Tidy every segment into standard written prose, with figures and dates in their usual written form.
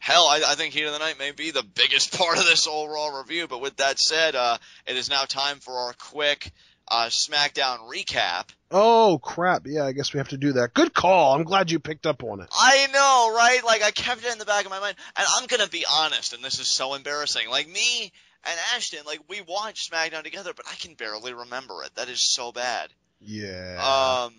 Hell, I think Heat of the Night may be the biggest part of this whole Raw review. But with that said, it is now time for our quick Smackdown recap. Oh, crap. Yeah, I guess we have to do that. Good call. I'm glad you picked up on it. I know, right? Like, I kept it in the back of my mind. And I'm going to be honest, and this is so embarrassing. Like, me and Ashton, like, we watched SmackDown together, but I can barely remember it. That is so bad. Yeah.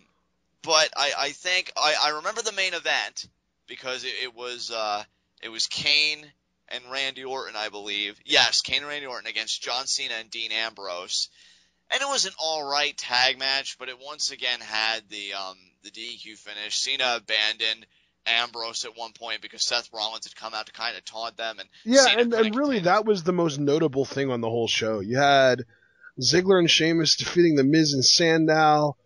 But I think I remember the main event because it was Kane and Randy Orton, I believe. Yes, Kane and Randy Orton against John Cena and Dean Ambrose. And it was an alright tag match, but it once again had the DQ finish. Cena abandoned Ambrose at one point because Seth Rollins had come out to kind of taunt them. And Yeah, Cena and really that was the most notable thing on the whole show. You had Ziggler and Sheamus defeating The Miz and Sandow.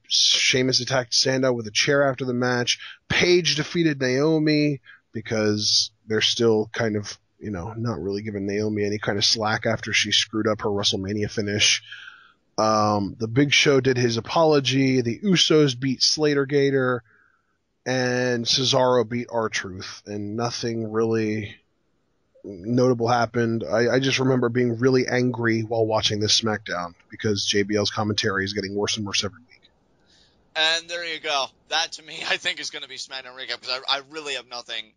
Sheamus attacked Sandow with a chair after the match. Paige defeated Naomi because they're still kind of, not really giving Naomi any kind of slack after she screwed up her WrestleMania finish. The Big Show did his apology. The Usos beat Slater Gator. And Cesaro beat R-Truth. And nothing really notable happened. I just remember being really angry while watching this SmackDown because JBL's commentary is getting worse and worse every week. And there you go. That, to me, I think is going to be SmackDown recap because I really have nothing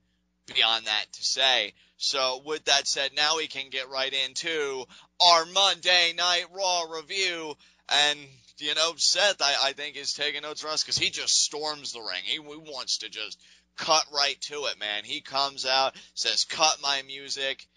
beyond that to say. So, with that said, now we can get right into our Monday Night Raw review. And, Seth, I think, is taking notes for us because he just storms the ring. He wants to just cut right to it, man. He comes out, says, cut my music.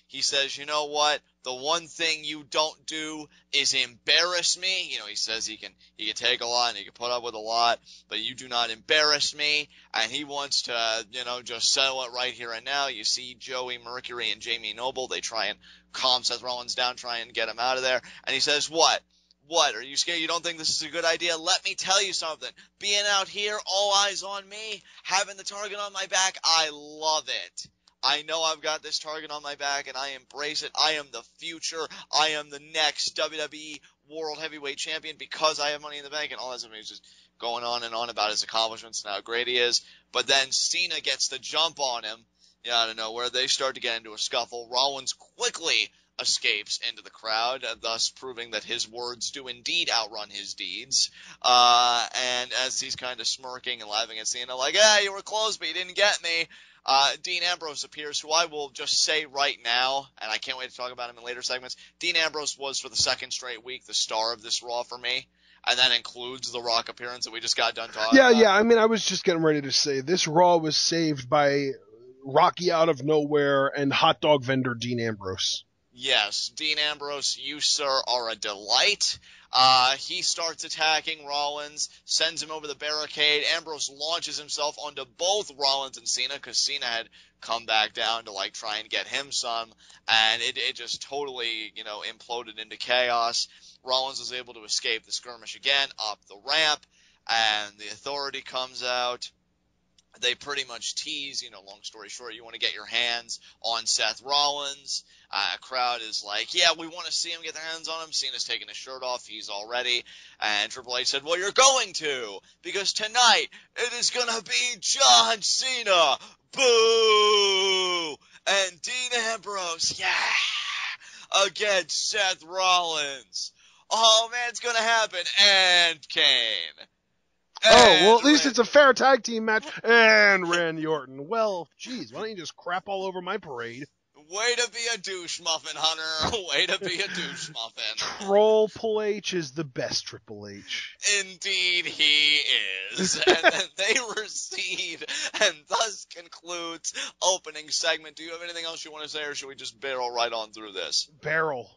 He says, you know what? The one thing you don't do is embarrass me. He says he can take a lot and he can put up with a lot, but you do not embarrass me. And he wants to, just settle it right here and now. You see Joey Mercury and Jamie Noble. They try and calm Seth Rollins down, try and get him out of there. And he says, what? What? Are you scared? You don't think this is a good idea? Let me tell you something. Being out here, all eyes on me, having the target on my back, I love it. I know I've got this target on my back, and I embrace it. I am the future. I am the next WWE World Heavyweight Champion because I have Money in the Bank, and all that stuff. He's just going on and on about his accomplishments and how great he is. But then Cena gets the jump on him. Out of nowhere, they start to get into a scuffle. Rollins quickly escapes into the crowd, thus proving that his words do indeed outrun his deeds. And as he's kind of smirking and laughing at Cena, like, hey, you were close, but you didn't get me. Dean Ambrose appears, who I will just say right now, and I can't wait to talk about him in later segments. Dean Ambrose was, for the second straight week, the star of this Raw for me. And that includes the Rock appearance that we just got done talking about. Yeah. I mean, I was just getting ready to say this Raw was saved by Rocky out of nowhere and hot dog vendor Dean Ambrose. Yes, Dean Ambrose, you, sir, are a delight. He starts attacking Rollins, sends him over the barricade. Ambrose launches himself onto both Rollins and Cena because Cena had come back down to, try and get him some. And it just totally, imploded into chaos. Rollins was able to escape the skirmish again up the ramp, and the Authority comes out. They pretty much tease, long story short, you want to get your hands on Seth Rollins. Crowd is like, yeah, we want to see him get their hands on him. Cena's taking his shirt off. He's all ready. And Triple H said, well, you're going to, because tonight it is going to be John Cena. Boo! And Dean Ambrose, yeah, against Seth Rollins. Oh, man, it's going to happen. And Kane. At least it's a fair tag team match. And Randy Orton. Well, geez, why don't you just crap all over my parade? Way to be a douche muffin, Hunter. Way to be a douche muffin. Triple H is the best Triple H. Indeed he is. And then they recede, and thus concludes opening segment. Do you have anything else you want to say, or should we just barrel right on through this? Barrel.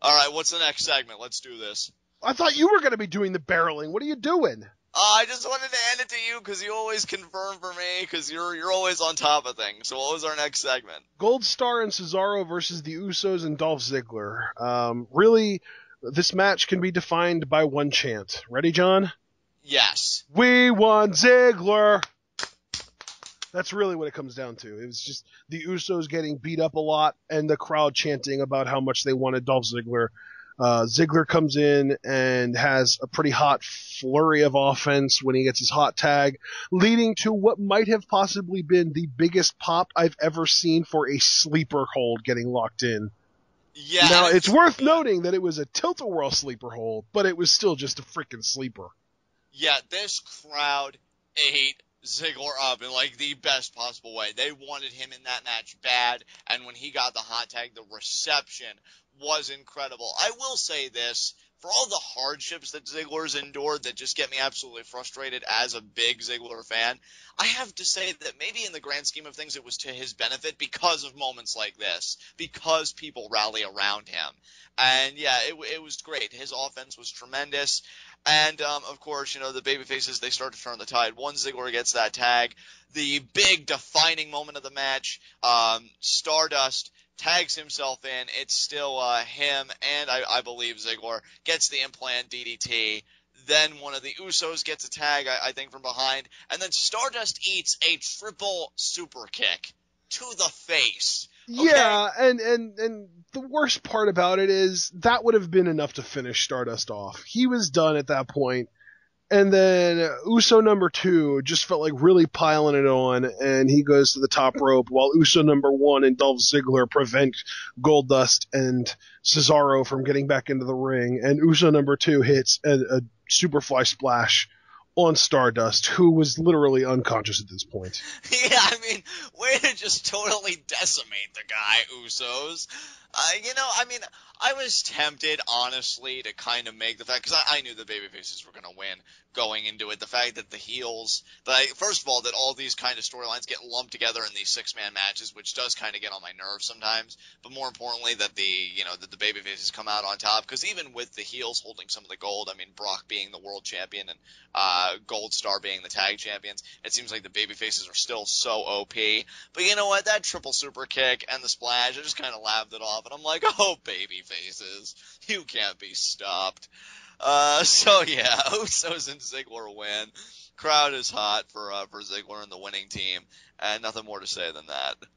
All right, what's the next segment? Let's do this. I thought you were going to be doing the barreling. What are you doing? I just wanted to hand it to you because you always confirm for me because you're always on top of things. So what was our next segment? Gold Star and Cesaro versus the Usos and Dolph Ziggler. Really, this match can be defined by one chant. Ready, John? Yes. We want Ziggler! That's really what it comes down to. It was just the Usos getting beat up a lot and the crowd chanting about how much they wanted Dolph Ziggler. Ziggler comes in and has a pretty hot flurry of offense when he gets his hot tag, leading to what might have possibly been the biggest pop I've ever seen for a sleeper hold getting locked in. Yeah. Now, it's worth noting that it was a tilt-a-whirl sleeper hold, but it was still just a freaking sleeper. Yeah, this crowd ate Ziggler up in like the best possible way. They wanted him in that match bad, and when he got the hot tag, the reception was incredible. I will say this, for all the hardships that Ziggler's endured that just get me absolutely frustrated as a big Ziggler fan, I have to say that maybe in the grand scheme of things it was to his benefit because of moments like this, because people rally around him. And yeah, it was great. His offense was tremendous. And, of course, the babyfaces, they start to turn the tide. Once Ziggler gets that tag, the big defining moment of the match, Stardust tags himself in. It's still him and I believe Ziggler gets the implant DDT. Then one of the Usos gets a tag, I think, from behind. And then Stardust eats a triple super kick to the face. Okay? Yeah, and the worst part about it is that would have been enough to finish Stardust off. He was done at that point. And then Uso number 2 just felt like really piling it on, and he goes to the top rope while Uso number 1 and Dolph Ziggler prevent Goldust and Cesaro from getting back into the ring. And Uso number 2 hits a Superfly splash on Stardust, who was literally unconscious at this point. Yeah, I mean, way to just totally decimate the guy, Usos. I was tempted, honestly, to kind of make the fact, because I knew the babyfaces were going to win going into it. The fact that the heels, first of all, that all these kind of storylines get lumped together in these 6-man matches, which does kind of get on my nerves sometimes. But more importantly, that that the babyfaces come out on top, because even with the heels holding some of the gold, I mean, Brock being the world champion and Gold Star being the tag champions, it seems like the babyfaces are still so OP. But you know what? That triple super kick and the splash, I just kind of laughed it off, and I'm like, oh, babyfaces, you can't be stopped. So yeah, Usos and Ziggler win. Crowd is hot for Ziggler and the winning team, and nothing more to say than that.